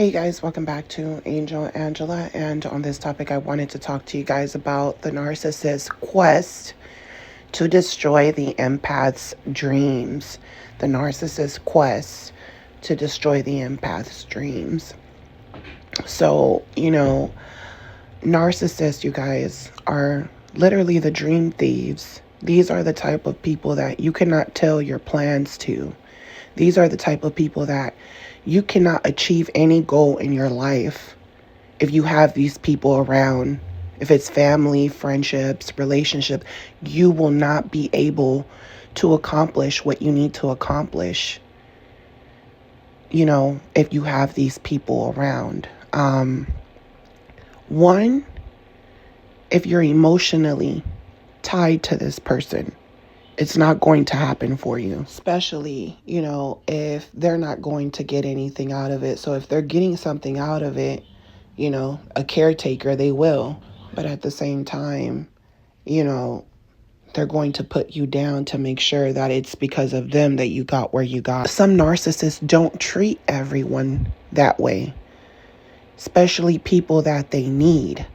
Hey guys, welcome back to Angel Angela. And on this topic, I wanted to talk to you guys about the narcissist's quest to destroy the empath's dreams. The narcissist's quest to destroy the empath's dreams. So, narcissists, you guys, are literally the dream thieves. These are the type of people that you cannot tell your plans to. These are the type of people that you cannot achieve any goal in your life if you have these people around. If it's family, friendships, relationship, you will not be able to accomplish what you need to accomplish, if you have these people around. One, if you're emotionally tied to this person, it's not going to happen for you, especially, if they're not going to get anything out of it. So if they're getting something out of it, a caretaker, they will. But at the same time, they're going to put you down to make sure that it's because of them that you got where you got. Some narcissists don't treat everyone that way, especially people that they need,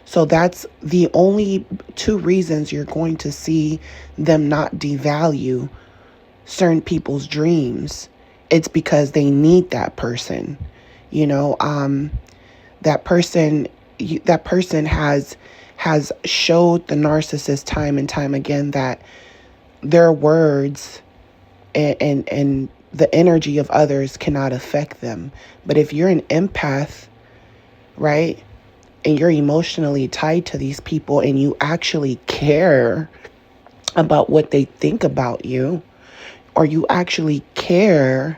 So that's the only two reasons you're going to see them not devalue certain people's dreams. It's because they need that person. That person has showed the narcissist time and time again that their words and the energy of others cannot affect them. But if you're an empath, right, and you're emotionally tied to these people and you actually care about what they think about you, or you actually care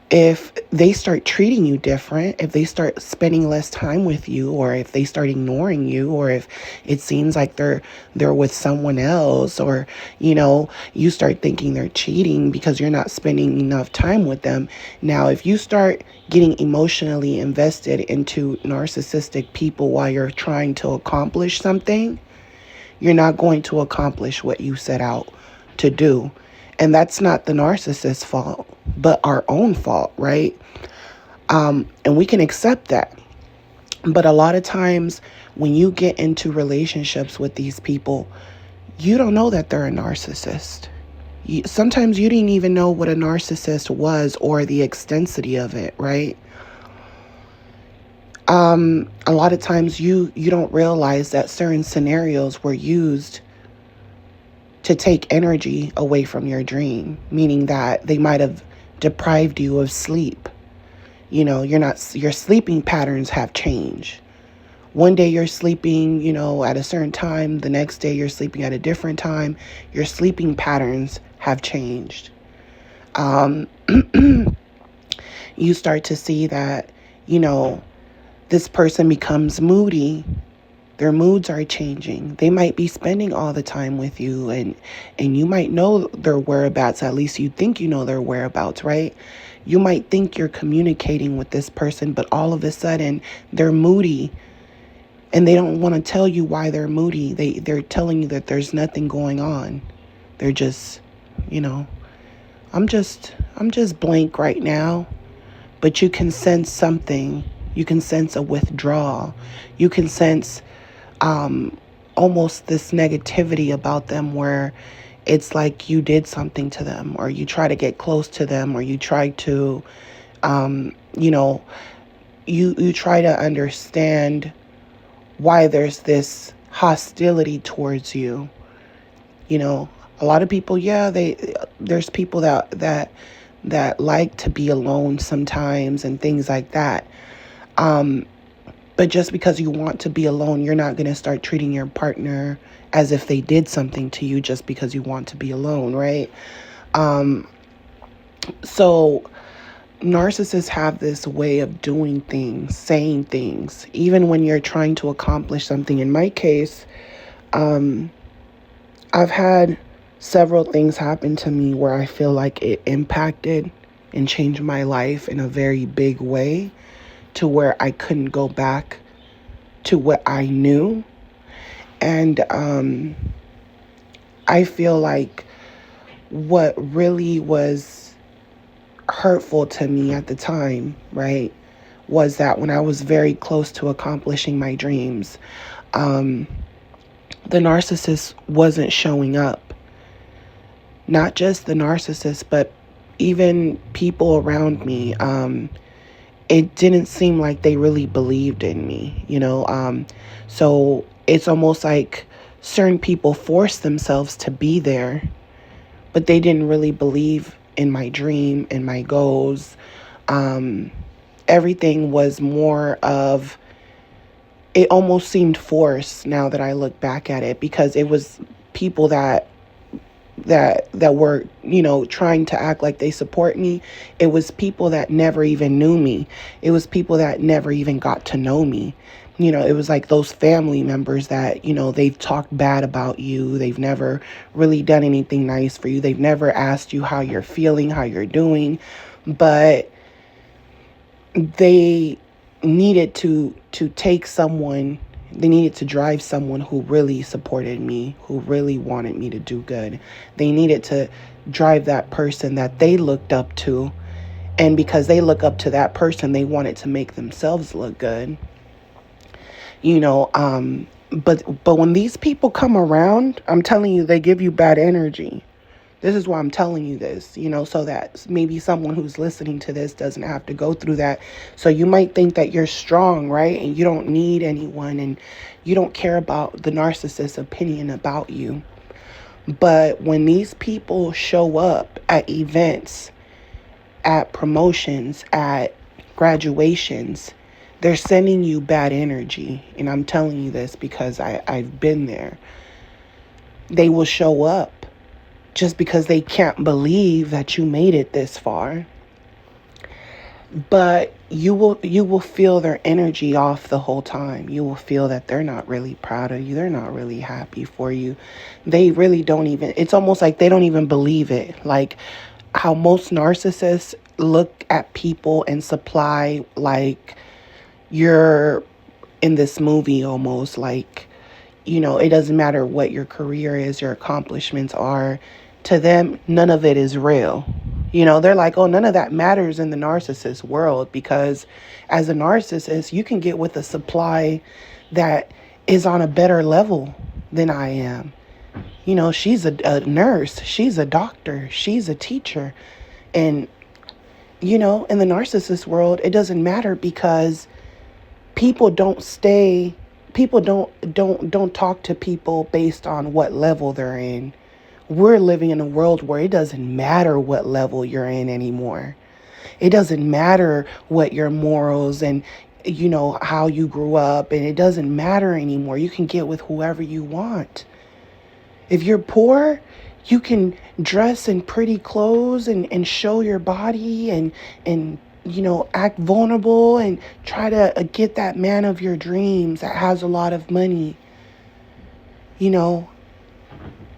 if they start treating you different, if they start spending less time with you, or if they start ignoring you, or if it seems like they're with someone else, or, you start thinking they're cheating because you're not spending enough time with them. Now, if you start getting emotionally invested into narcissistic people while you're trying to accomplish something, you're not going to accomplish what you set out to do. And that's not the narcissist's fault, but our own fault, right? And we can accept that. But a lot of times when you get into relationships with these people, you don't know that they're a narcissist. Sometimes you didn't even know what a narcissist was or the extensity of it, right? A lot of times you don't realize that certain scenarios were used to take energy away from your dream, meaning that they might have deprived you of sleep. Your sleeping patterns have changed. One day you're sleeping, at a certain time. The next day you're sleeping at a different time. Your sleeping patterns have changed. You start to see that, this person becomes moody. Their moods are changing. They might be spending all the time with you, and you might know their whereabouts. At least you think you know their whereabouts, right? You might think you're communicating with this person, but all of a sudden they're moody, and they don't want to tell you why they're moody. They're telling you that there's nothing going on. They're just, I'm just blank right now. But you can sense something. You can sense a withdrawal. You can sense almost this negativity about them, where it's like you did something to them, or you try to get close to them, or you try to, you try to understand why there's this hostility towards you. A lot of people, there's people that like to be alone sometimes and things like that. But just because you want to be alone, you're not going to start treating your partner as if they did something to you just because you want to be alone, right? So narcissists have this way of doing things, saying things, even when you're trying to accomplish something. In my case, I've had several things happen to me where I feel like it impacted and changed my life in a very big way, to where I couldn't go back to what I knew. And I feel like what really was hurtful to me at the time, right, was that when I was very close to accomplishing my dreams, um, the narcissist wasn't showing up. Not just the narcissist, but even people around me. It didn't seem like they really believed in me, so it's almost like certain people forced themselves to be there, but they didn't really believe in my dream and my goals. Everything was more of, it almost seemed forced now that I look back at it, because it was people that were, trying to act like they support me. It was people that never even knew me. It was people that never even got to know me. It was like those family members that, they've talked bad about you. They've never really done anything nice for you. They've never asked you how you're feeling, how you're doing. But they needed to take someone, they needed to drive someone who really supported me, who really wanted me to do good. They needed to drive that person that they looked up to. And because they look up to that person, they wanted to make themselves look good. But when these people come around, I'm telling you, they give you bad energy. This is why I'm telling you this, so that maybe someone who's listening to this doesn't have to go through that. So you might think that you're strong, right? And you don't need anyone, and you don't care about the narcissist's opinion about you. But when these people show up at events, at promotions, at graduations, they're sending you bad energy. And I'm telling you this because I've been there. They will show up just because they can't believe that you made it this far. But you will feel their energy off the whole time. You will feel that they're not really proud of you. They're not really happy for you. They really don't even, it's almost like they don't even believe it. Like how most narcissists look at people and supply, like you're in this movie almost, like, it doesn't matter what your career is, your accomplishments are. To them, none of it is real. They're like, oh, none of that matters in the narcissist world, because as a narcissist, you can get with a supply that is on a better level than I am. She's a nurse. She's a doctor. She's a teacher. And, in the narcissist world, it doesn't matter, because people don't talk to people based on what level they're in. We're living in a world where it doesn't matter what level you're in anymore. It doesn't matter what your morals and, how you grew up, and it doesn't matter anymore. You can get with whoever you want. If you're poor, you can dress in pretty clothes and show your body and act vulnerable and try to get that man of your dreams that has a lot of money.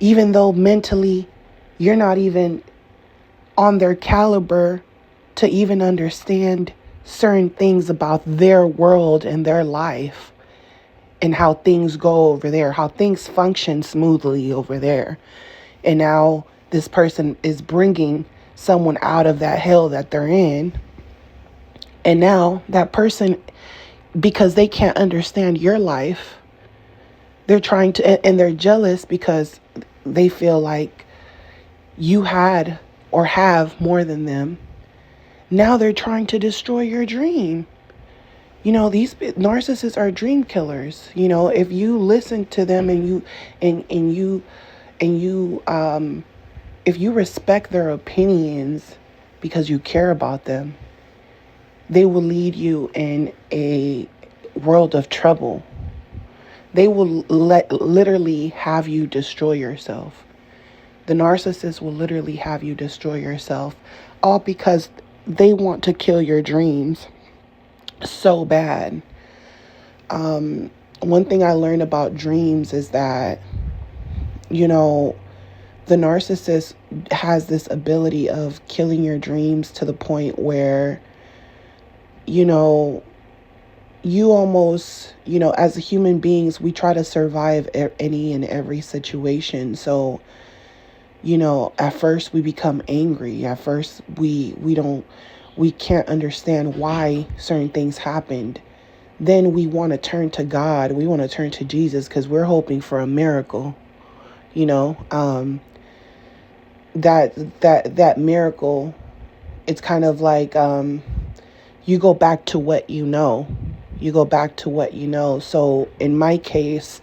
Even though mentally you're not even on their caliber to even understand certain things about their world and their life and how things go over there, how things function smoothly over there. And now this person is bringing someone out of that hell that they're in. And now that person, because they can't understand your life, they're trying to, and they're jealous because they feel like you had or have more than them. Now they're trying to destroy your dream. These narcissists are dream killers. If you listen to them and if you respect their opinions because you care about them, they will lead you in a world of trouble. They will literally have you destroy yourself. The narcissist will literally have you destroy yourself, all because they want to kill your dreams so bad. One thing I learned about dreams is that, the narcissist has this ability of killing your dreams to the point where, you almost, as human beings, we try to survive any and every situation. So, At first we become angry. At first we can't understand why certain things happened. Then we want to turn to God. We want to turn to Jesus because we're hoping for a miracle. You know, that miracle. It's kind of like you go back to what you know. You go back to what you know. So in my case,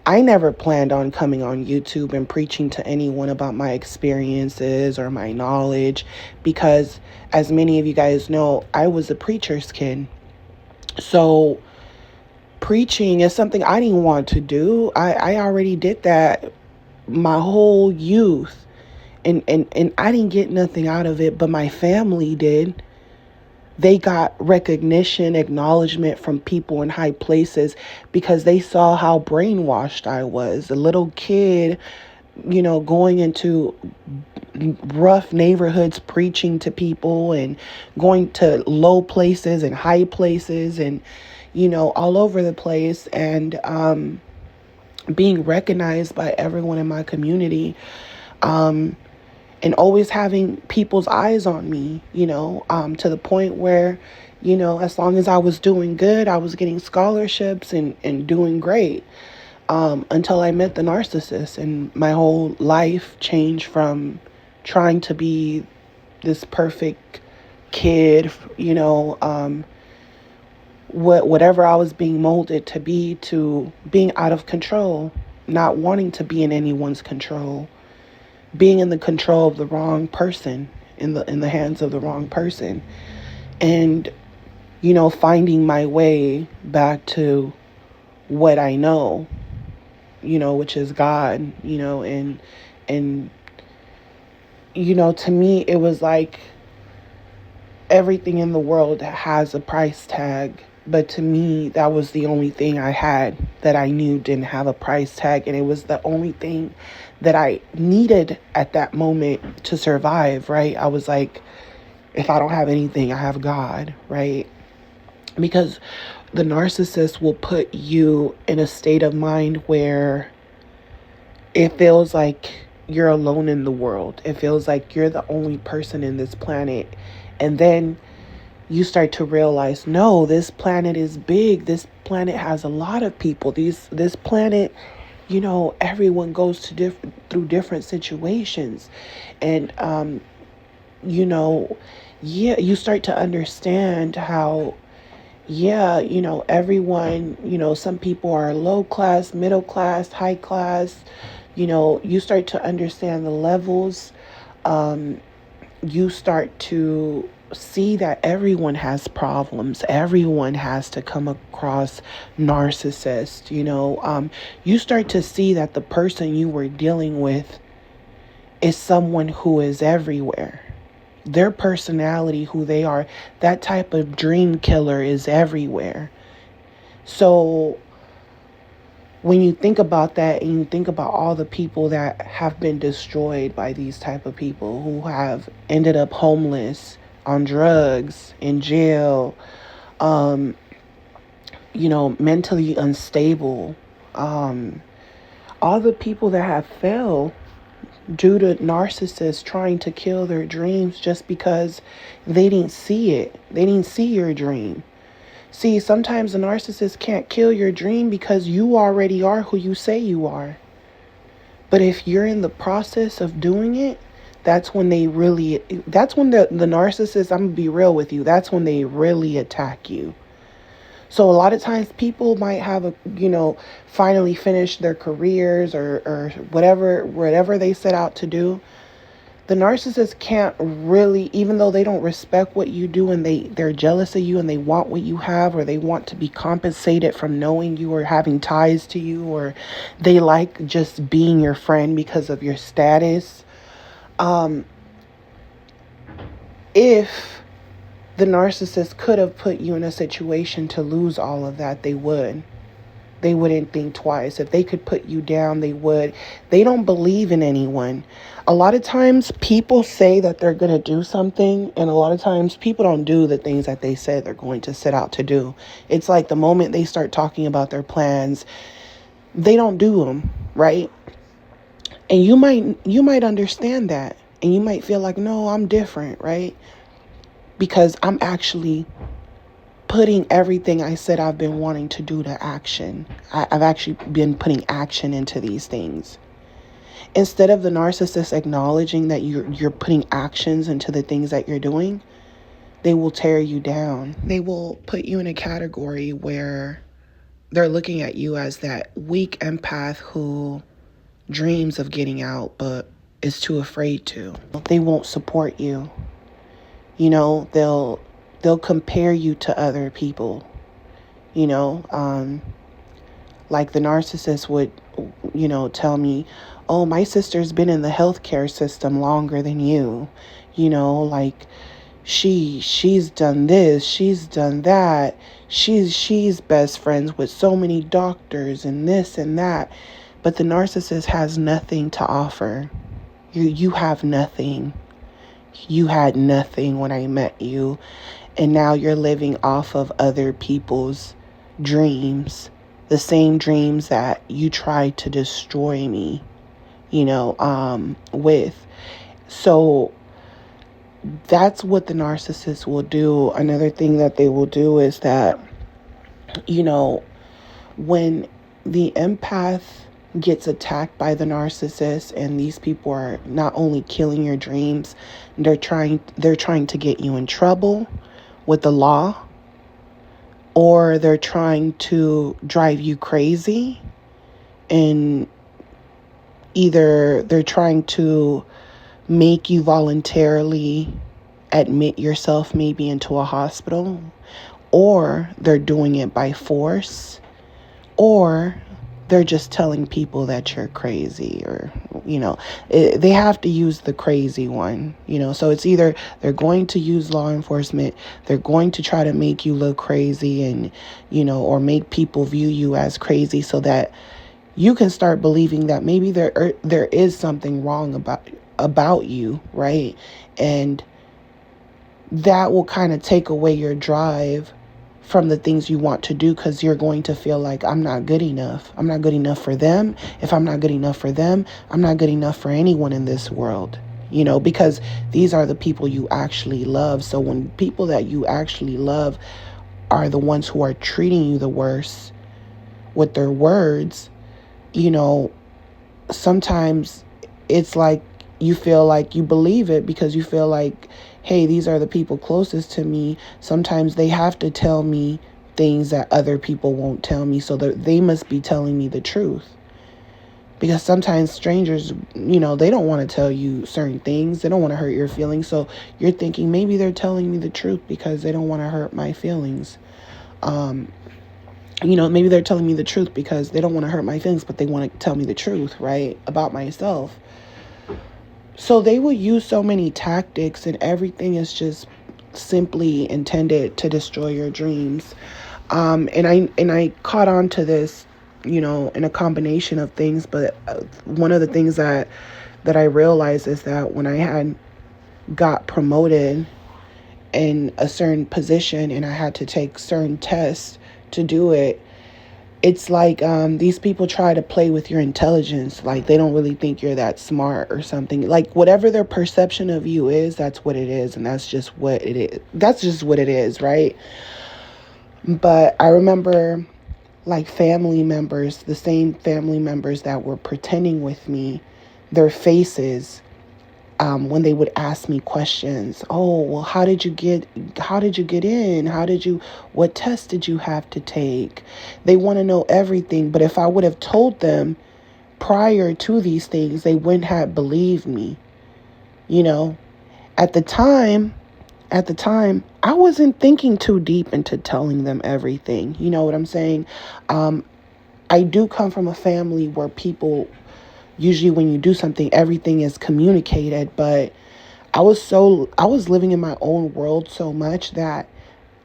I never planned on coming on YouTube and preaching to anyone about my experiences or my knowledge because, as many of you guys know, I was a preacher's kid. So preaching is something I didn't want to do. I already did that my whole youth. And I didn't get nothing out of it, but my family did. They got recognition, acknowledgement from people in high places because they saw how brainwashed I was. A little kid, going into rough neighborhoods, preaching to people and going to low places and high places and, all over the place. And being recognized by everyone in my community. And always having people's eyes on me, to the point where, as long as I was doing good, I was getting scholarships and doing great, until I met the narcissist, and my whole life changed from trying to be this perfect kid, whatever I was being molded to be, to being out of control, not wanting to be in anyone's control. Being in the control of the wrong person, in the hands of the wrong person, and finding my way back to what I know, which is God, and to me it was like everything in the world has a price tag, but to me that was the only thing I had that I knew didn't have a price tag, and it was the only thing that I needed at that moment to survive, right? I was like, if I don't have anything, I have God, right? Because the narcissist will put you in a state of mind where it feels like you're alone in the world. It feels like you're the only person in this planet. And then you start to realize, no, this planet is big. This planet has a lot of people. This planet, everyone goes through different situations. And, you start to understand how, everyone, some people are low class, middle class, high class. You start to understand the levels. You start to see that everyone has problems. Everyone has to come across narcissists. You start to see that the person you were dealing with is someone who is everywhere. Their personality, who they are, that type of dream killer is everywhere. So when you think about that, and you think about all the people that have been destroyed by these type of people, who have ended up homeless, on drugs, in jail, mentally unstable, all the people that have failed due to narcissists trying to kill their dreams just because they didn't see it. They didn't see your dream. See, sometimes a narcissist can't kill your dream because you already are who you say you are. But if you're in the process of doing it, that's when the narcissist, I'm going to be real with you, that's when they really attack you. So a lot of times people might have finally finished their careers or whatever they set out to do. The narcissist can't really, even though they don't respect what you do and they're jealous of you and they want what you have, or they want to be compensated from knowing you or having ties to you, or they like just being your friend because of your status. If the narcissist could have put you in a situation to lose all of that, they would. They wouldn't think twice. If they could put you down, they would. They don't believe in anyone. A lot of times people say that they're going to do something, and a lot of times people don't do the things that they say they're going to set out to do. It's like the moment they start talking about their plans, they don't do them, right? And you might understand that. And you might feel like, no, I'm different, right? Because I'm actually putting everything I said I've been wanting to do to action. I've actually been putting action into these things. Instead of the narcissist acknowledging that you're putting actions into the things that you're doing, they will tear you down. They will put you in a category where they're looking at you as that weak empath who dreams of getting out but is too afraid to. They won't support you. They'll compare you to other people. Like the narcissist would, tell me, oh, my sister's been in the healthcare system longer than you. Like she's done this, she's done that. She's best friends with so many doctors and this and that. But the narcissist has nothing to offer. You have nothing. You had nothing when I met you. And now you're living off of other people's dreams. The same dreams that you tried to destroy me, with. So that's what the narcissist will do. Another thing that they will do is that, when the empath gets attacked by the narcissist and these people are not only killing your dreams, they're trying to get you in trouble with the law, or they're trying to drive you crazy, and either they're trying to make you voluntarily admit yourself maybe into a hospital, or they're doing it by force, or they're just telling people that you're crazy, or, they have to use the crazy one, so it's either they're going to use law enforcement, they're going to try to make you look crazy and, or make people view you as crazy so that you can start believing that maybe there is something wrong about you, right? And that will kind of take away your drive from the things you want to do, because you're going to feel like, I'm not good enough. I'm not good enough for them. If I'm not good enough for them, I'm not good enough for anyone in this world, because these are the people you actually love. So when people that you actually love are the ones who are treating you the worst with their words, sometimes it's like you feel like you believe it, because you feel like, hey, these are the people closest to me. Sometimes they have to tell me things that other people won't tell me, so that they must be telling me the truth. Because sometimes strangers, they don't want to tell you certain things. They don't want to hurt your feelings. So you're thinking maybe they're telling me the truth because they don't want to hurt my feelings. Maybe they're telling me the truth because they don't want to hurt my feelings, but they want to tell me the truth, right, about myself. So they will use so many tactics, and everything is just simply intended to destroy your dreams. And I caught on to this, in a combination of things. But one of the things that I realized is that when I had got promoted in a certain position and I had to take certain tests to do it, it's like these people try to play with your intelligence. Like, they don't really think you're that smart or something. Like, whatever their perception of you is, that's what it is. And that's just what it is. That's just what it is, right? But I remember, like, family members, the same family members that were pretending with me, their faces, when they would ask me questions. Oh, well, how did you get in? What test did you have to take? They want to know everything. But if I would have told them prior to these things, they wouldn't have believed me. At the time, I wasn't thinking too deep into telling them everything. You know what I'm saying? I do come from a family where people, usually when you do something, everything is communicated, but I was living in my own world so much that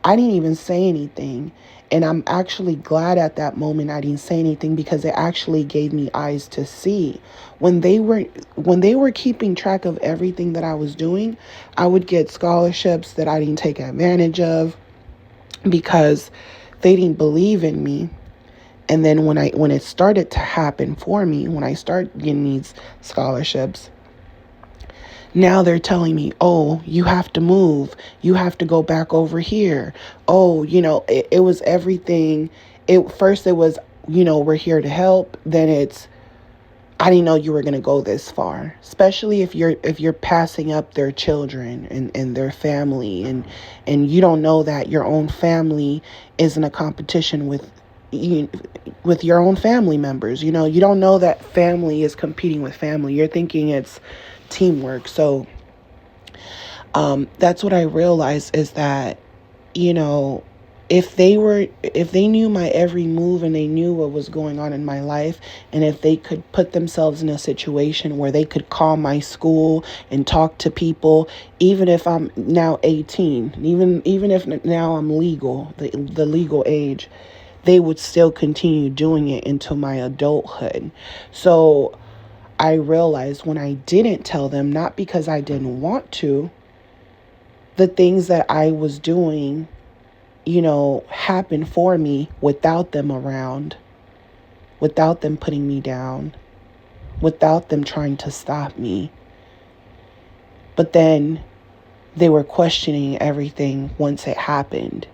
I didn't even say anything. And I'm actually glad at that moment I didn't say anything, because it actually gave me eyes to see. When they were keeping track of everything that I was doing, I would get scholarships that I didn't take advantage of because they didn't believe in me. And then when it started to happen for me, when I started getting these scholarships, now they're telling me, oh, you have to move. You have to go back over here. Oh, it was everything. First it was, we're here to help. Then it's, I didn't know you were going to go this far, especially if you're passing up their children and their family, and you don't know that your own family is in a competition with your own family members. You don't know that family is competing with family. You're thinking it's teamwork. So that's what I realized, is that, if they knew my every move and they knew what was going on in my life, and if they could put themselves in a situation where they could call my school and talk to people, even if I'm now 18, even if now I'm legal, the legal age, they would still continue doing it into my adulthood. So I realized when I didn't tell them, not because I didn't want to, the things that I was doing, happened for me without them around, without them putting me down, without them trying to stop me. But then they were questioning everything once it happened,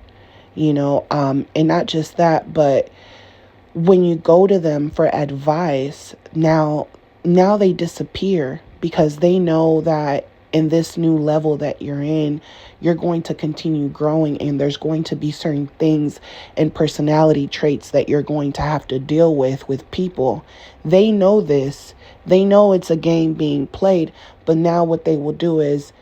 and not just that, but when you go to them for advice, now they disappear, because they know that in this new level that you're in, you're going to continue growing, and there's going to be certain things and personality traits that you're going to have to deal with people. They know this. They know it's a game being played, but now what they will do is,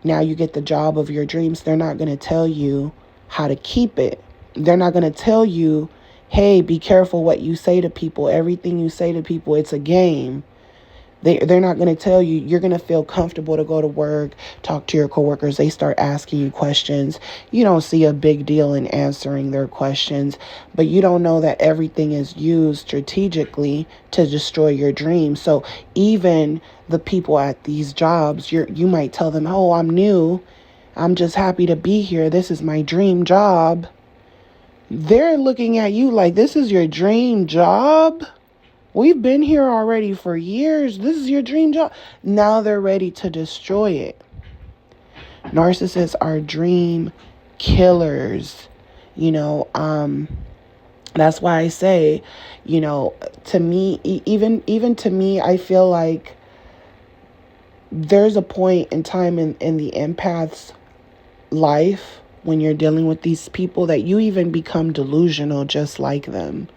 now you get the job of your dreams. They're not going to tell you how to keep it. They're not going to tell you, hey, be careful what you say to people. Everything you say to people, it's a game. They're not going to tell you. You're going to feel comfortable to go to work, talk to your coworkers. They start asking you questions. You don't see a big deal in answering their questions, but you don't know that everything is used strategically to destroy your dreams. So even the people at these jobs, you might tell them, oh, I'm new. I'm just happy to be here. This is my dream job. They're looking at you like, this is your dream job? We've been here already for years. This is your dream job. Now they're ready to destroy it. Narcissists are dream killers. That's why I say, to me, even to me, I feel like there's a point in time in the empath's life when you're dealing with these people that you even become delusional just like them.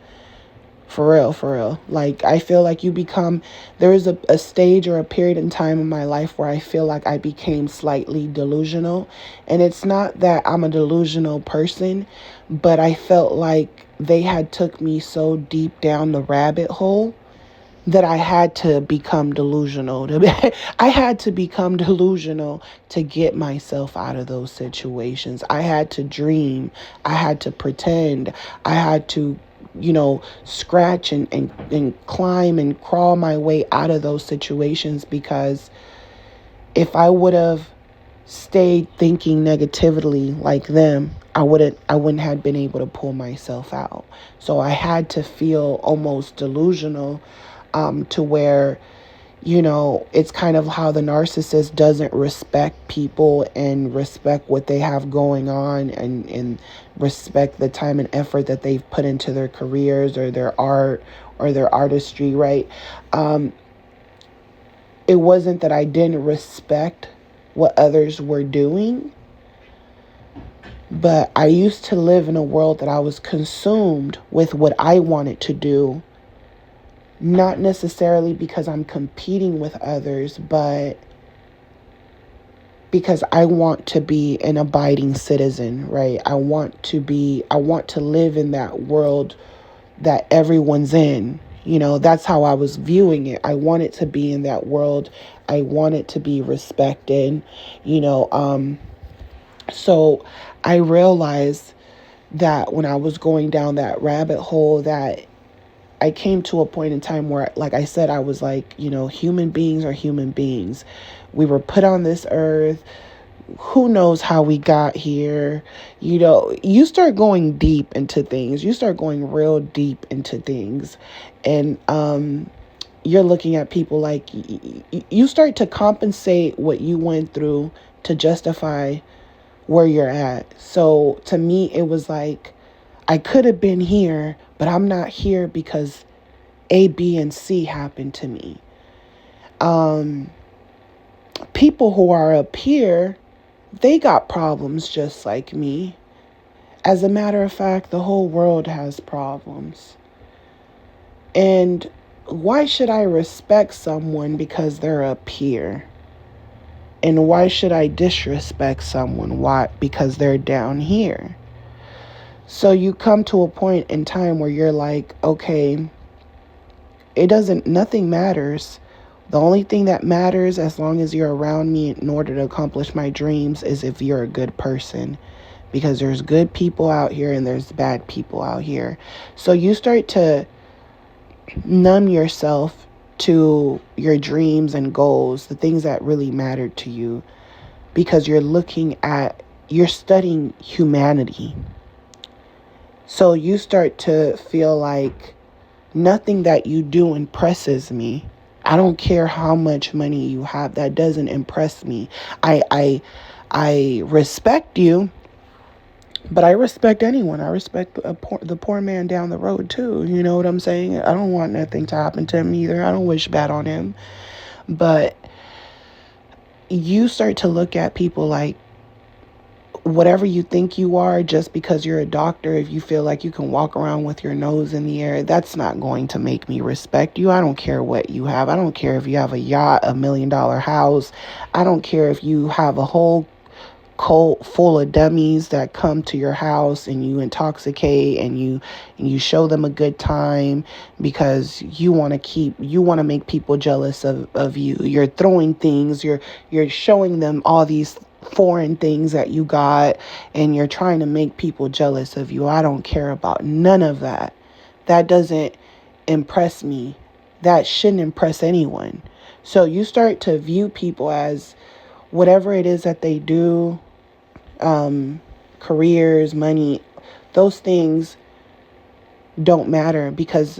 For real. Like, I feel like there is a stage or a period in time in my life where I feel like I became slightly delusional. And it's not that I'm a delusional person, but I felt like they had took me so deep down the rabbit hole that I had to become delusional. I had to become delusional to get myself out of those situations. I had to dream. I had to pretend. I had to scratch and climb and crawl my way out of those situations, because if I would have stayed thinking negatively like them, I wouldn't have been able to pull myself out. So I had to feel almost delusional, to where, it's kind of how the narcissist doesn't respect people and respect what they have going on, and respect the time and effort that they've put into their careers or their art or their artistry, right? It wasn't that I didn't respect what others were doing, but I used to live in a world that I was consumed with what I wanted to do. Not necessarily because I'm competing with others, but because I want to be an abiding citizen, right? I want to live in that world that everyone's in. That's how I was viewing it. I wanted to be in that world. I wanted to be respected, so I realized that when I was going down that rabbit hole, that I came to a point in time where, like I said, I was like, human beings are human beings. We were put on this earth. who knows how we got here. You start going deep into things. You start going real deep into things. And you're looking at people like you start to compensate what you went through to justify where you're at. So to me, it was like, I could have been here, but I'm not here because A, B, and C happened to me. People who are up here, they got problems just like me. As a matter of fact, the whole world has problems. And why should I respect someone because they're up here? And why should I disrespect someone? Why? Because they're down here. So you come to a point in time where you're like, okay, nothing matters. The only thing that matters, as long as you're around me in order to accomplish my dreams, is if you're a good person. Because there's good people out here and there's bad people out here. So you start to numb yourself to your dreams and goals, the things that really matter to you, because you're studying humanity. So you start to feel like nothing that you do impresses me. I don't care how much money you have. That doesn't impress me. I respect you, but I respect anyone. I respect the poor man down the road too. You know what I'm saying? I don't want nothing to happen to him either. I don't wish bad on him. But you start to look at people like, whatever you think you are, just because you're a doctor, if you feel like you can walk around with your nose in the air, that's not going to make me respect you. I don't care what you have. I don't care if you have a yacht, $1 million house. I don't care if you have a whole cult full of dummies that come to your house and you intoxicate and you show them a good time because you want to make people jealous of you. You're throwing things, you're showing them all these foreign things that you got, and you're trying to make people jealous of you. I don't care about none of that. That doesn't impress me. That shouldn't impress anyone. So you start to view people as whatever it is that they do, careers, money, those things don't matter because,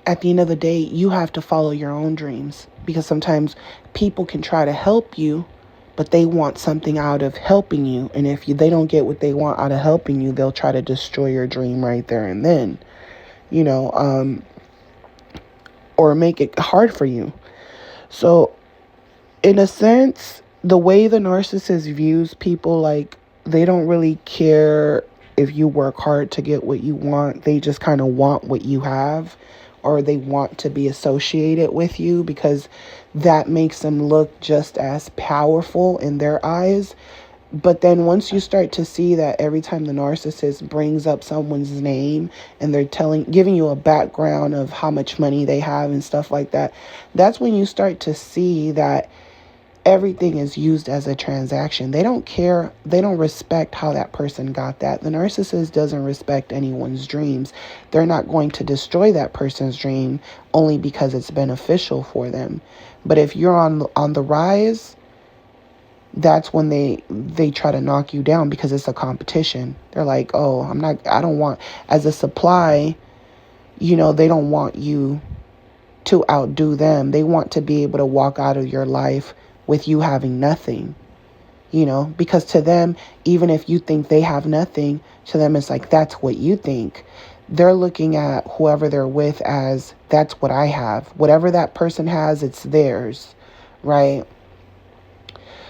at the end of the day, you have to follow your own dreams, because sometimes people can try to help you, but they want something out of helping you. And if they don't get what they want out of helping you, they'll try to destroy your dream right there and then, or make it hard for you. So in a sense, the way the narcissist views people, like, they don't really care if you work hard to get what you want. They just kind of want what you have, or they want to be associated with you because that makes them look just as powerful in their eyes. But then once you start to see that every time the narcissist brings up someone's name and they're giving you a background of how much money they have and stuff like that, that's when you start to see that everything is used as a transaction. They don't care. They don't respect how that person got that. The narcissist doesn't respect anyone's dreams. They're not going to destroy that person's dream only because it's beneficial for them. But if you're on the rise, that's when they try to knock you down because it's a competition. They're like, oh, I don't want, as a supply, they don't want you to outdo them. They want to be able to walk out of your life with you having nothing, because to them, even if you think they have nothing, to them it's like, that's what you think. They're looking at whoever they're with as, that's what I have. Whatever that person has, it's theirs, right?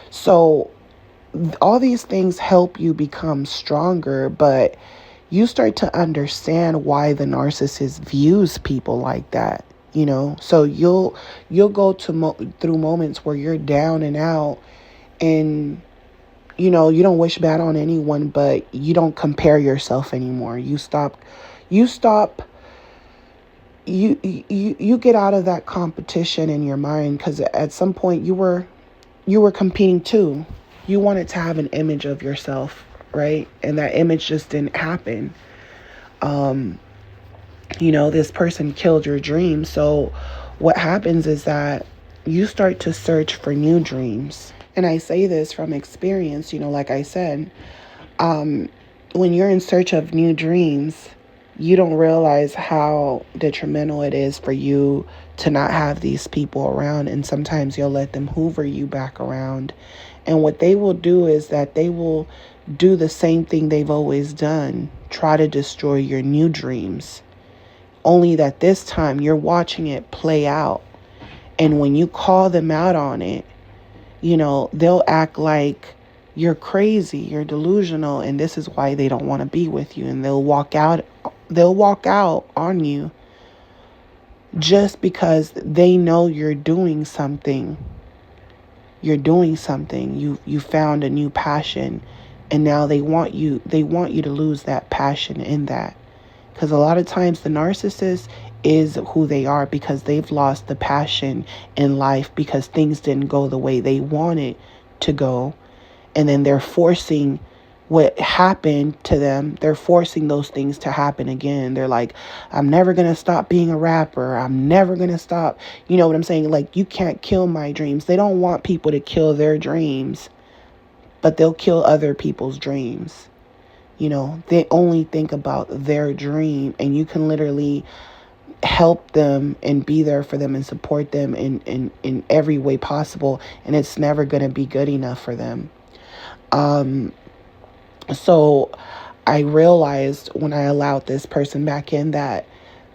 So all these things help you become stronger, but you start to understand why the narcissist views people like that. So you'll go through moments where you're down and out, and you don't wish bad on anyone, but you don't compare yourself anymore. You get out of that competition in your mind, because at some point you were competing too. You wanted to have an image of yourself, right? And that image just didn't happen. This person killed your dream. So what happens is that you start to search for new dreams. And I say this from experience, like I said, when you're in search of new dreams, you don't realize how detrimental it is for you to not have these people around. And sometimes you'll let them hoover you back around. And what they will do is that they will do the same thing they've always done, try to destroy your new dreams. Only that this time you're watching it play out. And when you call them out on it, they'll act like you're crazy, you're delusional, and this is why they don't want to be with you. And they'll walk out on you just because they know you're doing something. You found a new passion, and now they want you to lose that passion in that. Because a lot of times the narcissist is who they are because they've lost the passion in life because things didn't go the way they wanted to go. And then they're forcing what happened to them. They're forcing those things to happen again. They're like, I'm never going to stop being a rapper. I'm never going to stop. You know what I'm saying? Like, you can't kill my dreams. They don't want people to kill their dreams, but they'll kill other people's dreams. They only think about their dream, and you can literally help them and be there for them and support them in every way possible. And it's never going to be good enough for them. So I realized when I allowed this person back in that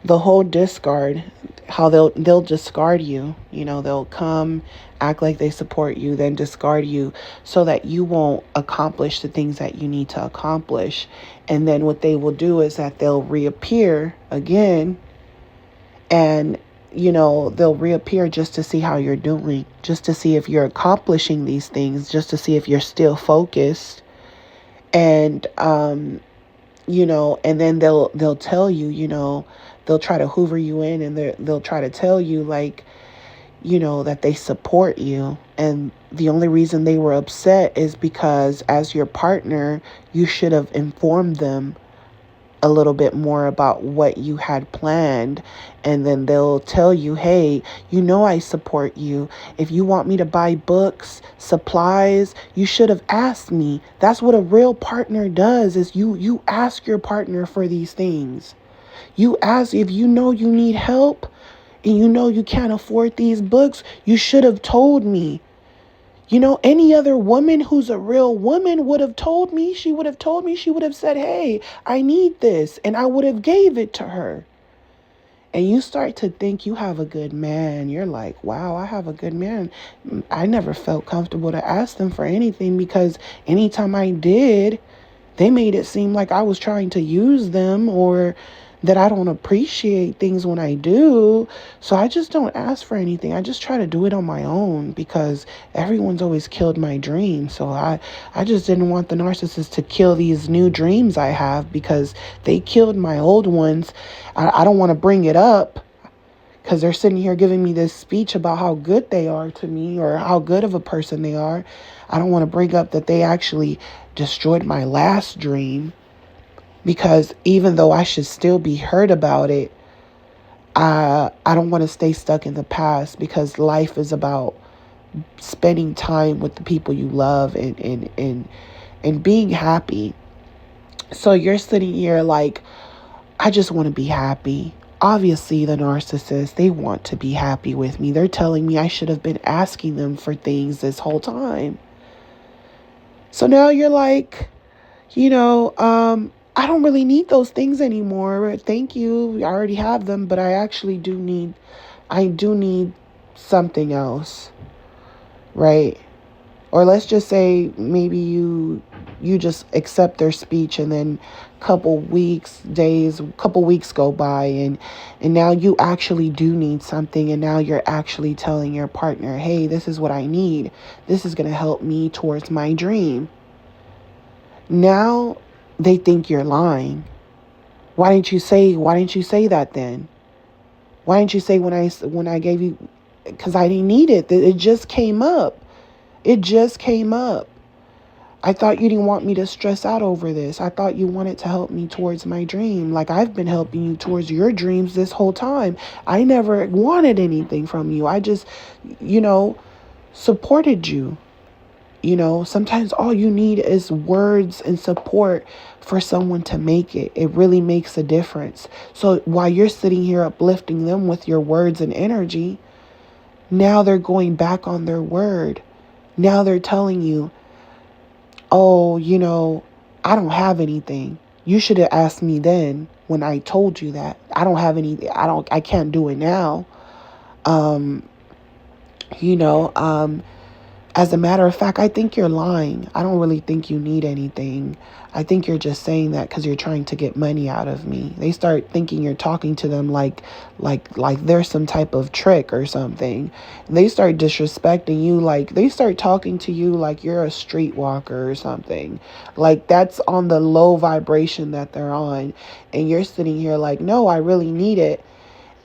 the whole discard, how they'll discard you, they'll come, act like they support you, then discard you so that you won't accomplish the things that you need to accomplish. And then what they will do is that they'll reappear again, and they'll reappear just to see how you're doing, just to see if you're accomplishing these things, just to see if you're still focused. And and then they'll tell you, they'll try to hoover you in, and they'll try to tell you, like, that they support you. And the only reason they were upset is because as your partner, you should have informed them a little bit more about what you had planned. And then they'll tell you, hey, I support you. If you want me to buy books, supplies, you should have asked me. That's what a real partner does, is you ask your partner for these things. You ask if you need help and you can't afford these books, you should have told me. Any other woman who's a real woman would have told me. She would have said, hey, I need this. And I would have gave it to her. And you start to think you have a good man. You're like, wow, I have a good man. I never felt comfortable to ask them for anything because anytime I did, they made it seem like I was trying to use them or that I don't appreciate things when I do. So I just don't ask for anything. I just try to do it on my own because everyone's always killed my dreams. So I just didn't want the narcissist to kill these new dreams I have because they killed my old ones. I don't want to bring it up because they're sitting here giving me this speech about how good they are to me or how good of a person they are. I don't want to bring up that they actually destroyed my last dream. Because even though I should still be hurt about it, I don't want to stay stuck in the past because life is about spending time with the people you love and being happy. So you're sitting here like, I just want to be happy. Obviously, the narcissist, they want to be happy with me. They're telling me I should have been asking them for things this whole time. So now you're like, I don't really need those things anymore. Thank you. I already have them, but I do need something else. Right? Or let's just say maybe you just accept their speech and then couple weeks go by and now you actually do need something, and now you're actually telling your partner, hey, this is what I need. This is going to help me towards my dream. Now they think you're lying. Why didn't you say that then? Why didn't you say when I gave you, because I didn't need it. It just came up. I thought you didn't want me to stress out over this. I thought you wanted to help me towards my dream. Like, I've been helping you towards your dreams this whole time. I never wanted anything from you. I just, supported you. Sometimes all you need is words and support for someone to make it. It really makes a difference. So while you're sitting here uplifting them with your words and energy, now they're going back on their word. Now they're telling you, oh, I don't have anything. You should have asked me then when I told you that. I don't have anything. I can't do it now. As a matter of fact, I think you're lying. I don't really think you need anything. I think you're just saying that because you're trying to get money out of me. They start thinking you're talking to them like there's some type of trick or something. They start disrespecting you. Like, they start talking to you like you're a streetwalker or something. Like, that's on the low vibration that they're on. And you're sitting here like, no, I really need it.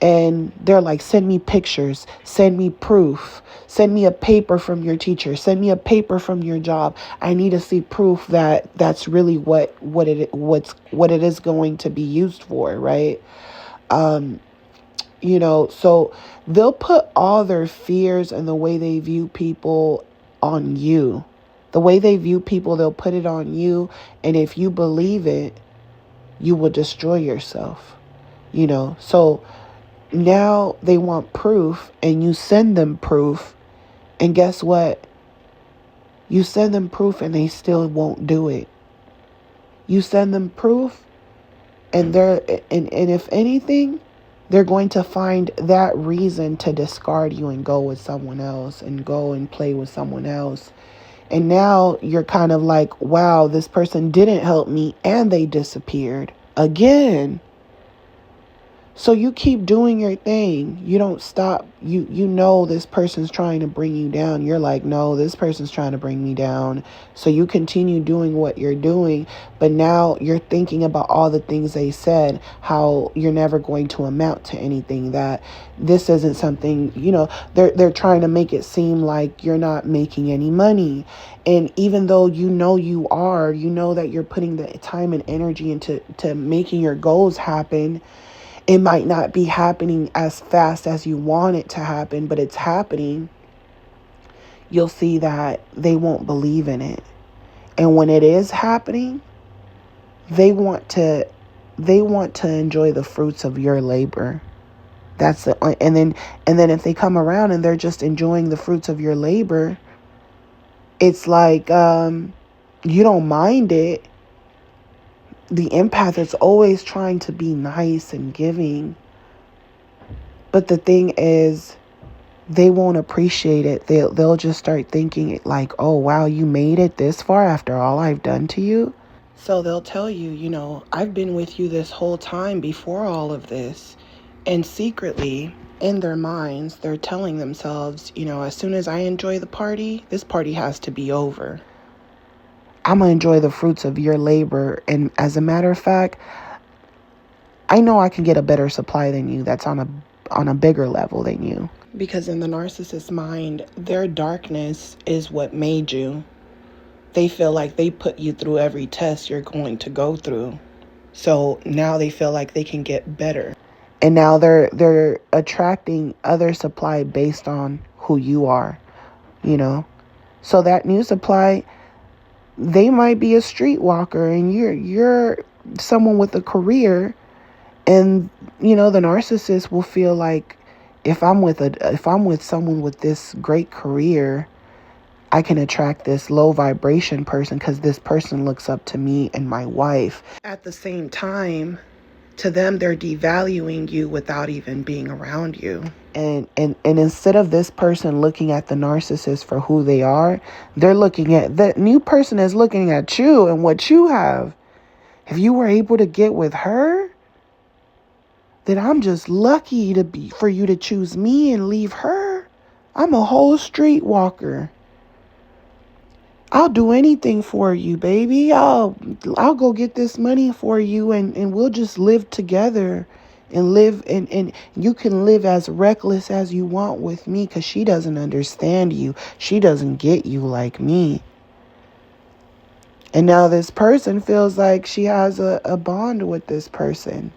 And they're like, send me pictures, send me proof, send me a paper from your teacher, send me a paper from your job. I need to see proof that that's really what it is going to be used for, right? So they'll put all their fears and the way they view people on you. The way they view people, they'll put it on you. And if you believe it, you will destroy yourself, So now they want proof, and you send them proof. And guess what? You send them proof and they still won't do it. You send them proof and if anything, they're going to find that reason to discard you and go with someone else and go and play with someone else. And now you're kind of like, wow, this person didn't help me and they disappeared again. So you keep doing your thing. You don't stop. You know this person's trying to bring you down. You're like, no, this person's trying to bring me down. So you continue doing what you're doing. But now you're thinking about all the things they said, how you're never going to amount to anything, that this isn't something, they're trying to make it seem like you're not making any money. And even though you are, that you're putting the time and energy into making your goals happen, it might not be happening as fast as you want it to happen, but it's happening. You'll see that they won't believe in it. And when it is happening, they want to enjoy the fruits of your labor. And then if they come around and they're just enjoying the fruits of your labor, it's like you don't mind it. The empath is always trying to be nice and giving. But the thing is, they won't appreciate it. They'll just start thinking it like, oh, wow, you made it this far after all I've done to you. So they'll tell you, I've been with you this whole time before all of this. And secretly, in their minds, they're telling themselves, as soon as I enjoy the party, this party has to be over. I'm going to enjoy the fruits of your labor. And as a matter of fact, I know I can get a better supply than you that's on a bigger level than you. Because in the narcissist's mind, their darkness is what made you. They feel like they put you through every test you're going to go through. So now they feel like they can get better. And now they're attracting other supply based on who you are, So that new supply, they might be a streetwalker and you're someone with a career, and the narcissist will feel like if I'm with someone with this great career, I can attract this low vibration person because this person looks up to me and my wife. At the same time, to them, they're devaluing you without even being around you. And instead of this person looking at the narcissist for who they are, they're looking at the new person is looking at you and what you have. If you were able to get with her, then I'm just lucky for you to choose me and leave her. I'm a whole streetwalker. I'll do anything for you, baby. I'll go get this money for you and we'll just live together and live and you can live as reckless as you want with me because she doesn't understand you. She doesn't get you like me. And now this person feels like she has a bond with this person,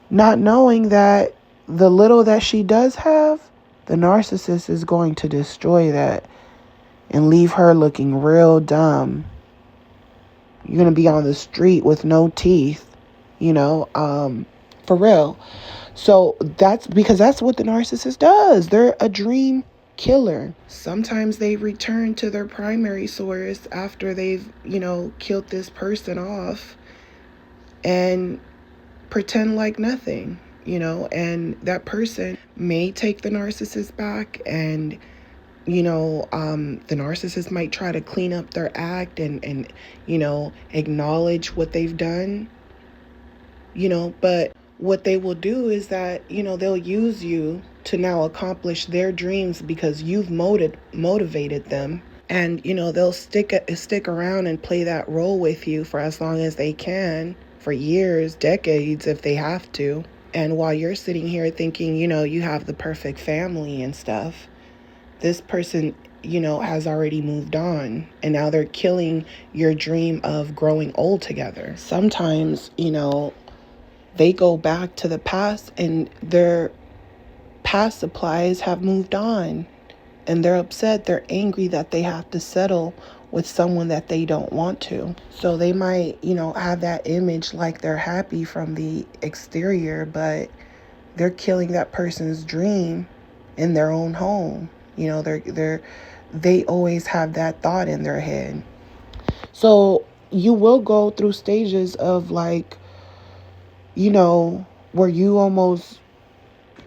not knowing that the little that she does have, the narcissist is going to destroy that and leave her looking real dumb. You're going to be on the street with no teeth, for real. So that's because that's what the narcissist does. They're a dream killer. Sometimes they return to their primary source after they've, killed this person off and pretend like nothing, and that person may take the narcissist back, and the narcissist might try to clean up their act and acknowledge what they've done, but what they will do is that, they'll use you to now accomplish their dreams because you've motivated them. And, they'll stick around and play that role with you for as long as they can, for years, decades, if they have to. And while you're sitting here thinking, you have the perfect family and stuff, this person, has already moved on. And now they're killing your dream of growing old together. Sometimes, they go back to the past and their past supplies have moved on. And they're upset, they're angry that they have to settle with someone that they don't want to. So they might, have that image like they're happy from the exterior, but they're killing that person's dream in their own home. They always have that thought in their head. So you will go through stages of like, where you almost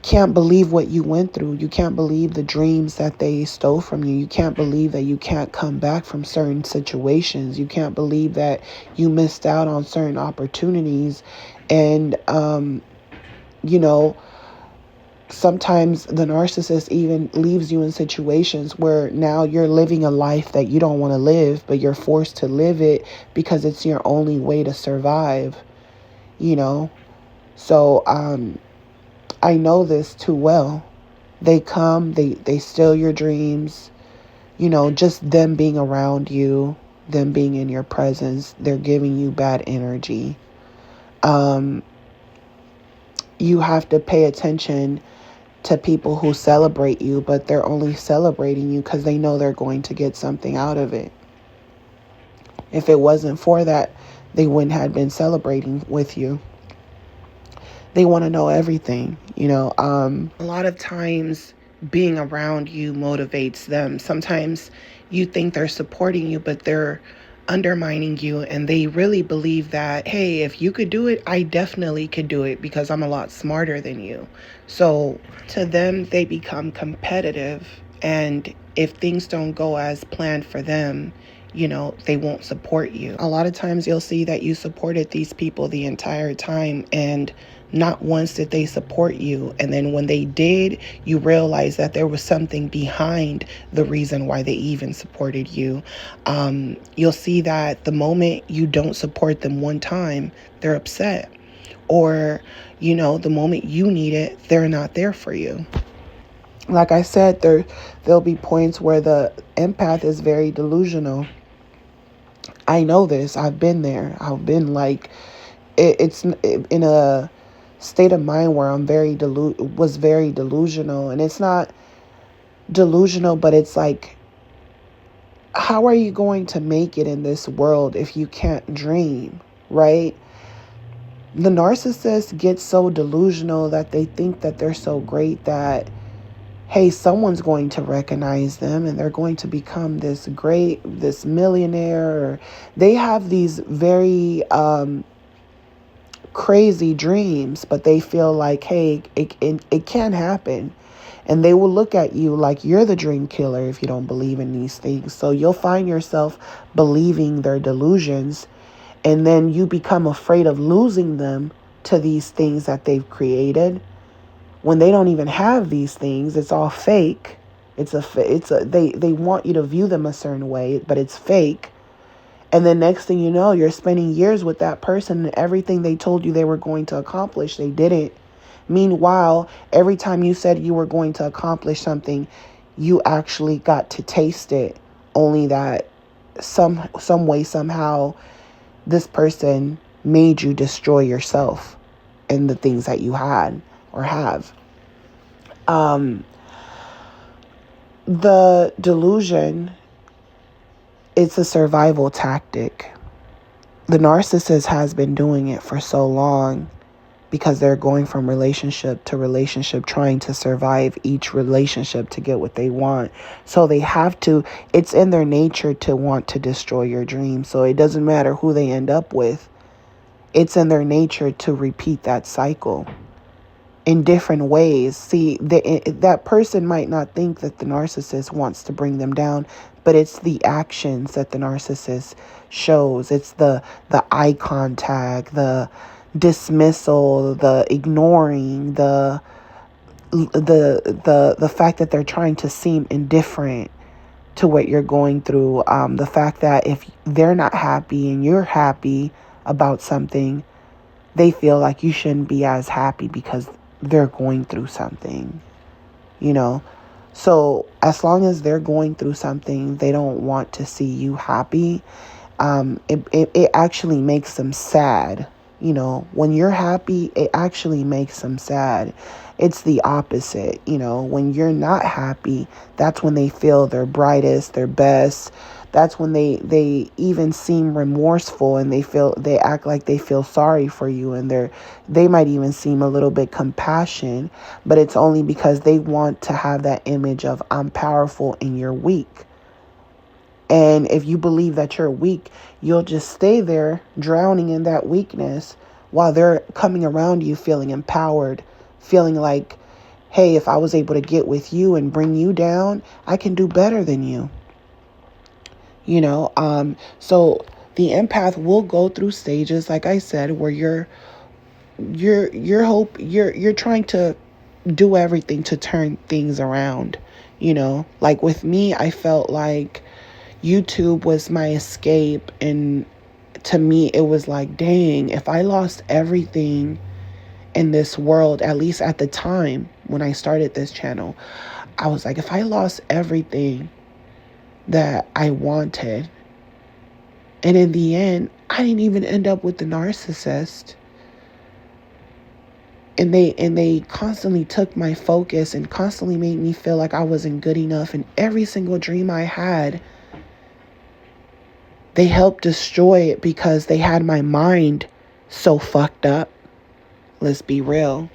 can't believe what you went through. You can't believe the dreams that they stole from you. You can't believe that you can't come back from certain situations. You can't believe that you missed out on certain opportunities. And, sometimes the narcissist even leaves you in situations where now you're living a life that you don't want to live, but you're forced to live it because it's your only way to survive, So, I know this too well. They come, they steal your dreams, just them being around you, them being in your presence, they're giving you bad energy. You have to pay attention to people who celebrate you, but they're only celebrating you because they know they're going to get something out of it. If it wasn't for that, they wouldn't have been celebrating with you. They want to know everything, a lot of times being around you motivates them. Sometimes you think they're supporting you, but they're undermining you, and they really believe that, hey, if you could do it, I definitely could do it because I'm a lot smarter than you. So to them, they become competitive, and if things don't go as planned for them, they won't support you. A lot of times you'll see that you supported these people the entire time, and not once did they support you. And then when they did, you realize that there was something behind the reason why they even supported you. You'll see that the moment you don't support them one time, they're upset. Or, the moment you need it, they're not there for you. Like I said, there'll be points where the empath is very delusional. I know this. I've been there. I've been like, it's in a state of mind where I'm was very delusional. And it's not delusional, but it's like, how are you going to make it in this world if you can't dream, right? The narcissist gets so delusional that they think that they're so great that, hey, someone's going to recognize them and they're going to become this millionaire. Or they have these very crazy dreams, but they feel like, hey, it can happen. And they will look at you like you're the dream killer if you don't believe in these things. So you'll find yourself believing their delusions, and then you become afraid of losing them to these things that they've created. When they don't even have these things, it's all fake. They want you to view them a certain way, but it's fake. And then next thing you know, you're spending years with that person, and everything they told you they were going to accomplish, they didn't. Meanwhile, every time you said you were going to accomplish something, you actually got to taste it. Only that some way, somehow, this person made you destroy yourself and the things that you had or have. The delusion, it's a survival tactic. The narcissist has been doing it for so long because they're going from relationship to relationship, trying to survive each relationship to get what they want. So they have to, it's in their nature to want to destroy your dreams. So it doesn't matter who they end up with. It's in their nature to repeat that cycle in different ways. See, that person might not think that the narcissist wants to bring them down, but it's the actions that the narcissist shows. It's the eye contact, the dismissal, the ignoring, the fact that they're trying to seem indifferent to what you're going through. The fact that if they're not happy and you're happy about something, they feel like you shouldn't be as happy because they're going through something, So as long as they're going through something, they don't want to see you happy. It actually makes them sad. When you're happy, it actually makes them sad. It's the opposite. When you're not happy, that's when they feel their brightest, their best. That's when they even seem remorseful, and they act like they feel sorry for you, and they might even seem a little bit compassion, but it's only because they want to have that image of I'm powerful and you're weak. And if you believe that you're weak, you'll just stay there drowning in that weakness while they're coming around you feeling empowered, feeling like, hey, if I was able to get with you and bring you down, I can do better than you. So the empath will go through stages, like I said, where you're trying to do everything to turn things around. Like with me, I felt like YouTube was my escape, and to me it was like, dang, if I lost everything in this world, at least at the time when I started this channel, I was like, if I lost everything that I wanted, and in the end I didn't even end up with the narcissist, and they constantly took my focus and constantly made me feel like I wasn't good enough, and every single dream I had, they helped destroy it because they had my mind so fucked up. Let's be real.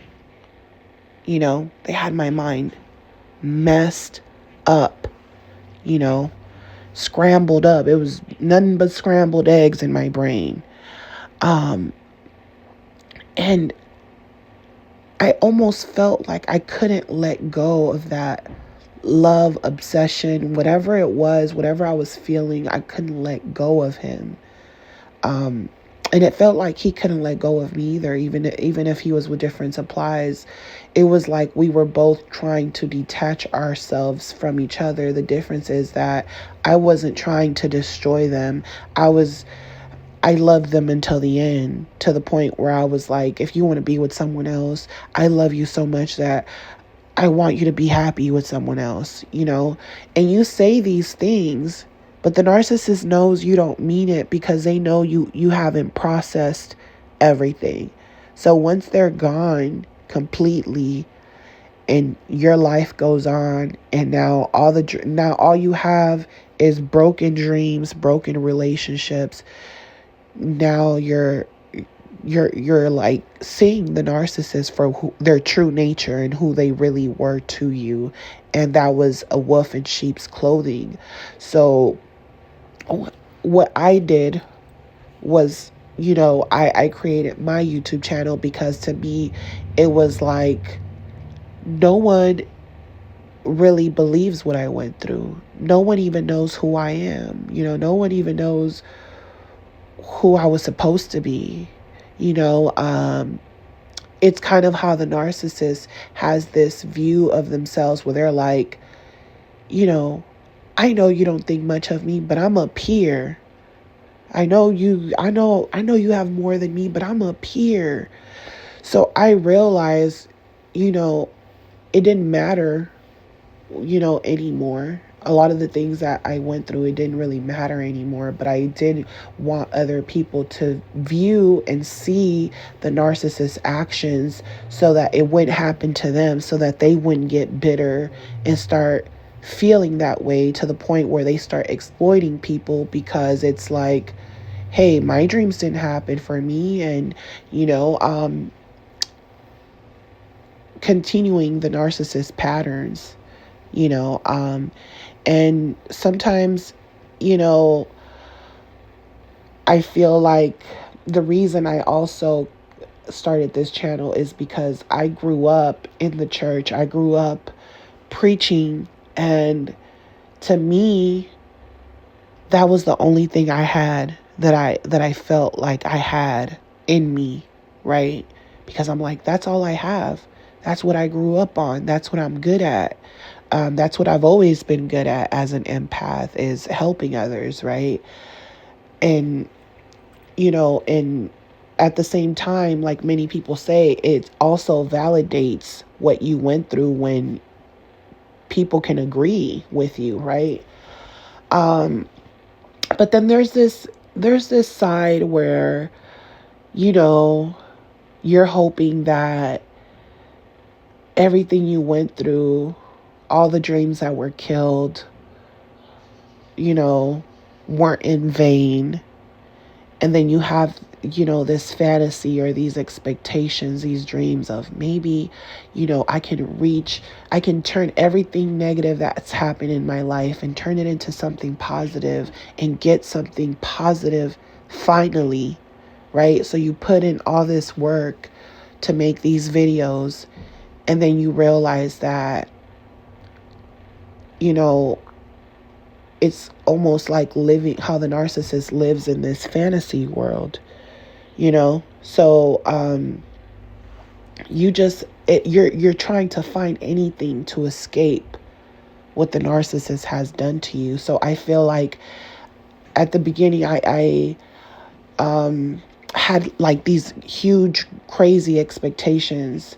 They had my mind messed up, scrambled up. It was nothing but scrambled eggs in my brain. And I almost felt like I couldn't let go of that love, obsession, whatever it was, whatever I was feeling, I couldn't let go of him. And it felt like he couldn't let go of me either, even if he was with different supplies. It was like we were both trying to detach ourselves from each other. The difference is that I wasn't trying to destroy them. I loved them until the end, to the point where I was like, if you want to be with someone else, I love you so much that I want you to be happy with someone else, And you say these things, but the narcissist knows you don't mean it because they know you haven't processed everything. So once they're gone completely and your life goes on, and now all you have is broken dreams, broken relationships. Now you're like seeing the narcissist for their true nature and who they really were to you. And that was a wolf in sheep's clothing. So what I did was, I created my YouTube channel because to me, it was like, no one really believes what I went through. No one even knows who I am. No one even knows who I was supposed to be. It's kind of how the narcissist has this view of themselves where they're like, I know you don't think much of me, but I'm up here. I know you have more than me, but I'm up here. So I realized, it didn't matter, anymore. a lot of the things that I went through, it didn't really matter anymore. But I did want other people to view and see the narcissist actions so that it wouldn't happen to them, so that they wouldn't get bitter and start feeling that way to the point where they start exploiting people, because it's like, hey, my dreams didn't happen for me. And, you know, continuing the narcissist patterns, you know, and sometimes, you know, I feel like the reason I also started this channel is because I grew up in the church. I grew up preaching, and to me, that was the only thing I had that I felt like I had in me, right? Because I'm like, that's all I have. That's what I grew up on. That's what I'm good at. That's what I've always been good at as an empath, is helping others, right? And, you know, and at the same time, like many people say, it also validates what you went through when people can agree with you, right? But then there's this side where, you know, you're hoping that everything you went through, all the dreams that were killed, you know, weren't in vain. And then you have, you know, this fantasy or these expectations, these dreams of maybe, you know, I can turn everything negative that's happened in my life and turn it into something positive and get something positive finally, right? So you put in all this work to make these videos, and then you realize that, you know, it's almost like living how the narcissist lives in this fantasy world, you know? So, you're trying to find anything to escape what the narcissist has done to you. So I feel like at the beginning, I had like these huge, crazy expectations.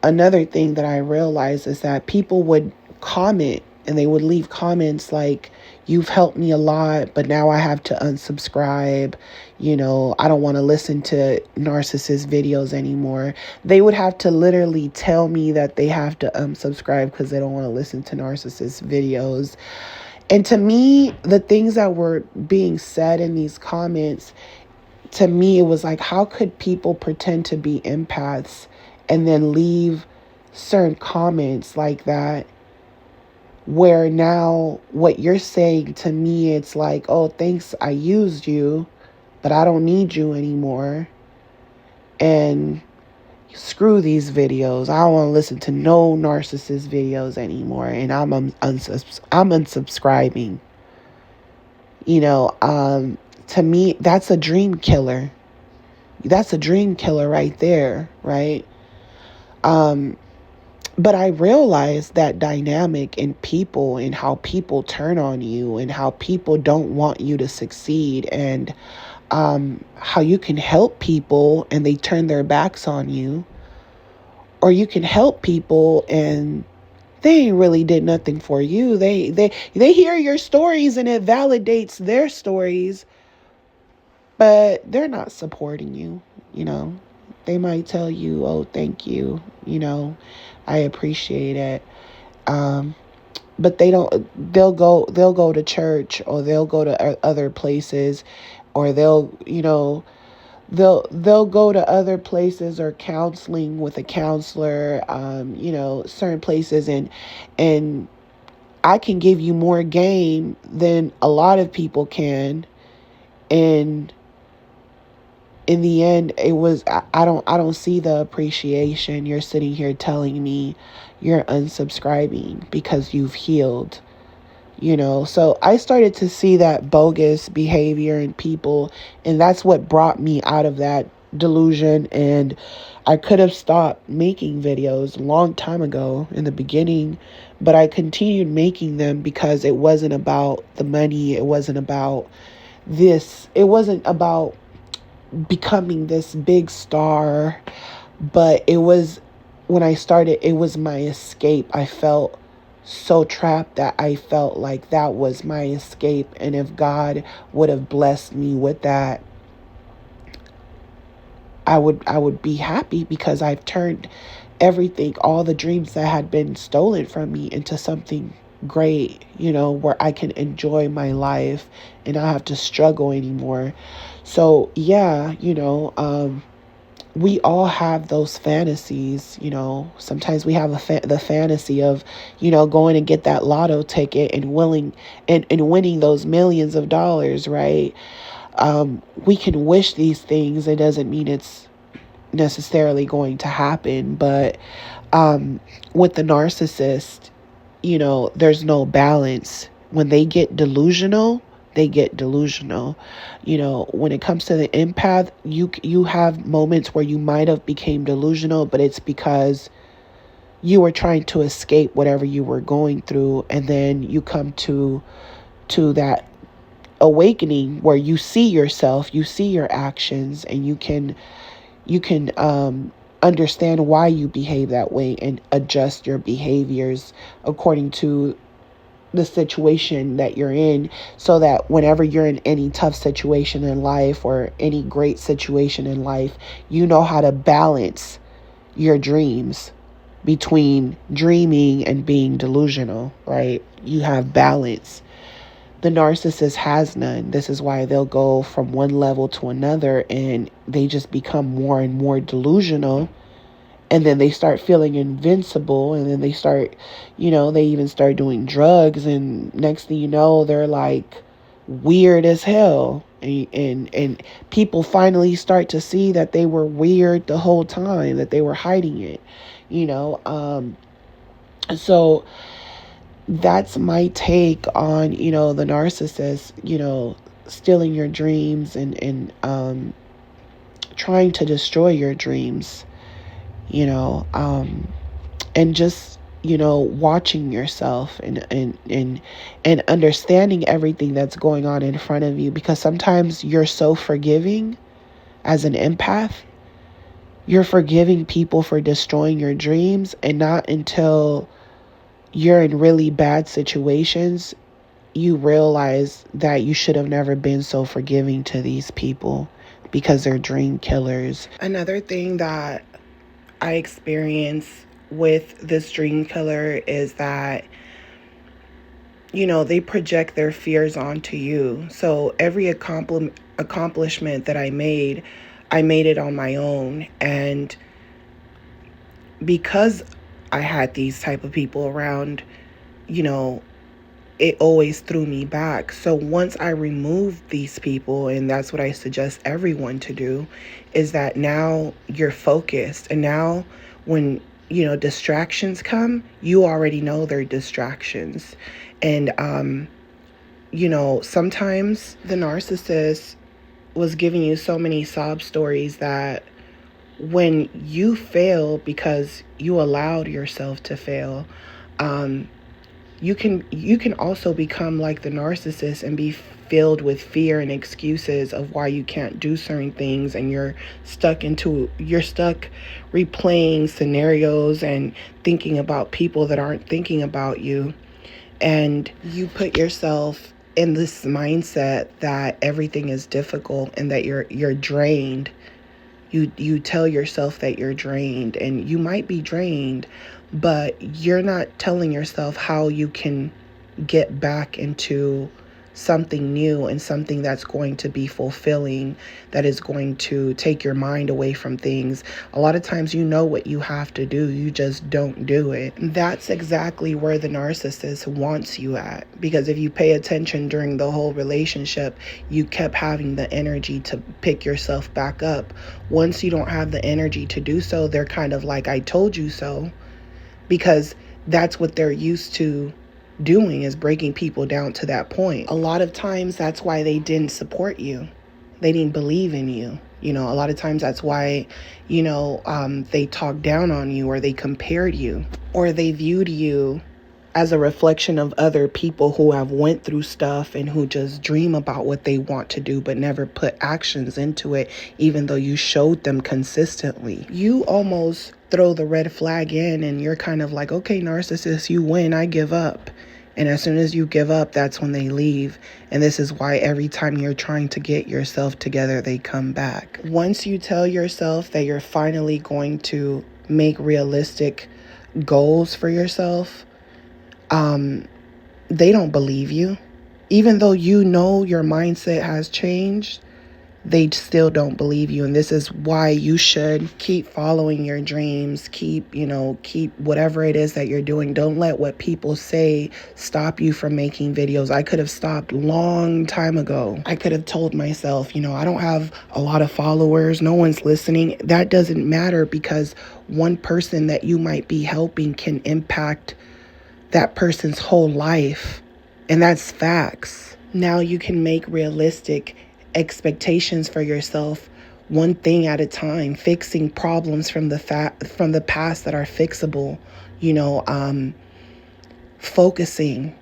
Another thing that I realized is that people would comment, and they would leave comments like, you've helped me a lot, but now I have to unsubscribe. You know, I don't want to listen to narcissist videos anymore. They would have to literally tell me that they have to unsubscribe because they don't want to listen to narcissist videos. And to me, the things that were being said in these comments, to me, it was like, how could people pretend to be empaths and then leave certain comments like that, where now what you're saying to me, it's like, oh, thanks, I used you, but I don't need you anymore. And screw these videos. I don't want to listen to no narcissist videos anymore. And I'm unsubscribing. You know, to me, that's a dream killer. That's a dream killer right there, right? But I realized that dynamic in people, and how people turn on you, and how people don't want you to succeed, and how you can help people and they turn their backs on you, or you can help people and they ain't really did nothing for you. They hear your stories and it validates their stories, but they're not supporting you, you know. They might tell you, oh, thank you, you know, I appreciate it. But they'll go to church, or they'll go to other places, or they'll go to other places, or counseling with a counselor, you know, certain places. And I can give you more game than a lot of people can. And in the end, it was, I don't see the appreciation. You're sitting here telling me you're unsubscribing because you've healed, you know. So I started to see that bogus behavior in people, and that's what brought me out of that delusion. And I could have stopped making videos a long time ago in the beginning, but I continued making them because it wasn't about the money. It wasn't about this. It wasn't about becoming this big star, but it was, when I started, it was my escape. I felt so trapped that I felt like that was my escape. And if God would have blessed me with that, I would be happy, because I've turned everything, all the dreams that had been stolen from me, into something great, where I can enjoy my life and not have to struggle anymore. So yeah, we all have those fantasies. Sometimes we have the fantasy of, going to get that lotto ticket and and winning those millions of dollars, right? We can wish these things. It doesn't mean it's necessarily going to happen. But with the narcissist, there's no balance. When they get delusional, they get delusional. When it comes to the empath, you have moments where you might have became delusional, but it's because you were trying to escape whatever you were going through, and then you come to that awakening where you see yourself, you see your actions, and you can understand why you behave that way and adjust your behaviors according to the situation that you're in, so that whenever you're in any tough situation in life or any great situation in life, you know how to balance your dreams between dreaming and being delusional, right? You have balance. The narcissist has none. This is why they'll go from one level to another, and they just become more and more delusional. And then they start feeling invincible, and then they start, they even start doing drugs, and next thing you know, they're like weird as hell. And people finally start to see that they were weird the whole time, that they were hiding it, so that's my take on, the narcissist, stealing your dreams and trying to destroy your dreams, and just, watching yourself and understanding everything that's going on in front of you, because sometimes you're so forgiving as an empath. You're forgiving people for destroying your dreams, and not until you're in really bad situations you realize that you should have never been so forgiving to these people, because they're dream killers. Another thing that I experience with this dream killer is that, they project their fears onto you. So every accomplishment that I made it on my own. And because I had these type of people around, it always threw me back. So once I removed these people, and that's what I suggest everyone to do, is that now you're focused. And now when, distractions come, you already know they're distractions. And, sometimes the narcissist was giving you so many sob stories that when you fail because you allowed yourself to fail, you can also become like the narcissist and be filled with fear and excuses of why you can't do certain things, and you're stuck replaying scenarios and thinking about people that aren't thinking about you, and you put yourself in this mindset that everything is difficult and that you're drained. You tell yourself that you're drained, and you might be drained, but you're not telling yourself how you can get back into something new and something that's going to be fulfilling, that is going to take your mind away from things. A lot of times you know what you have to do, you just don't do it. That's exactly where the narcissist wants you at, because if you pay attention during the whole relationship, you kept having the energy to pick yourself back up. Once you don't have the energy to do so, they're kind of like, I told you so, because that's what they're used to doing, is breaking people down to that point. A lot of times that's why they didn't support you. They didn't believe in you. A lot of times that's why, they talked down on you, or they compared you, or they viewed you as a reflection of other people who have went through stuff and who just dream about what they want to do but never put actions into it, even though you showed them consistently. You almost throw the red flag in and you're kind of like, okay, narcissist, you win, I give up. And as soon as you give up, that's when they leave. And this is why every time you're trying to get yourself together, they come back. Once you tell yourself that you're finally going to make realistic goals for yourself, they don't believe you. Even though you know your mindset has changed, they still don't believe you. And this is why you should keep following your dreams. Keep whatever it is that you're doing. Don't let what people say stop you from making videos. I could have stopped long time ago. I could have told myself, I don't have a lot of followers. No one's listening. That doesn't matter, because one person that you might be helping can impact that person's whole life. And that's facts. Now you can make realistic expectations for yourself, one thing at a time, fixing problems from the past that are fixable, focusing,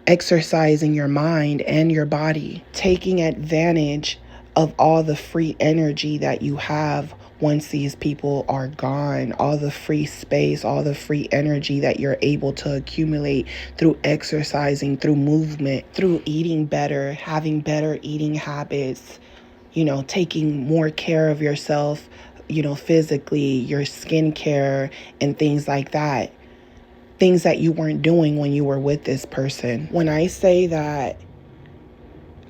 exercising your mind and your body, taking advantage of all the free energy that you have once these people are gone, all the free space, all the free energy that you're able to accumulate through exercising, through movement, through eating better, having better eating habits, taking more care of yourself, physically, your skincare and things like that. Things that you weren't doing when you were with this person. When I say that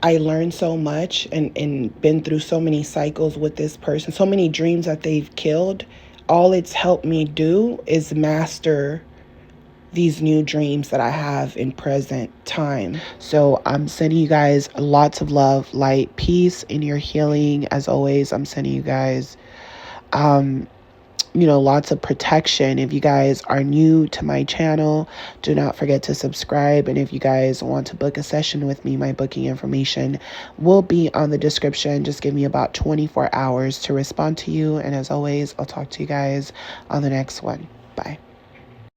I learned so much and been through so many cycles with this person, so many dreams that they've killed, all it's helped me do is master these new dreams that I have in present time. So I'm sending you guys lots of love, light, peace in your healing. As always, I'm sending you guys lots of protection. If you guys are new to my channel, do not forget to subscribe. And if you guys want to book a session with me, my booking information will be on the description. Just give me about 24 hours to respond to you. And as always, I'll talk to you guys on the next one. Bye.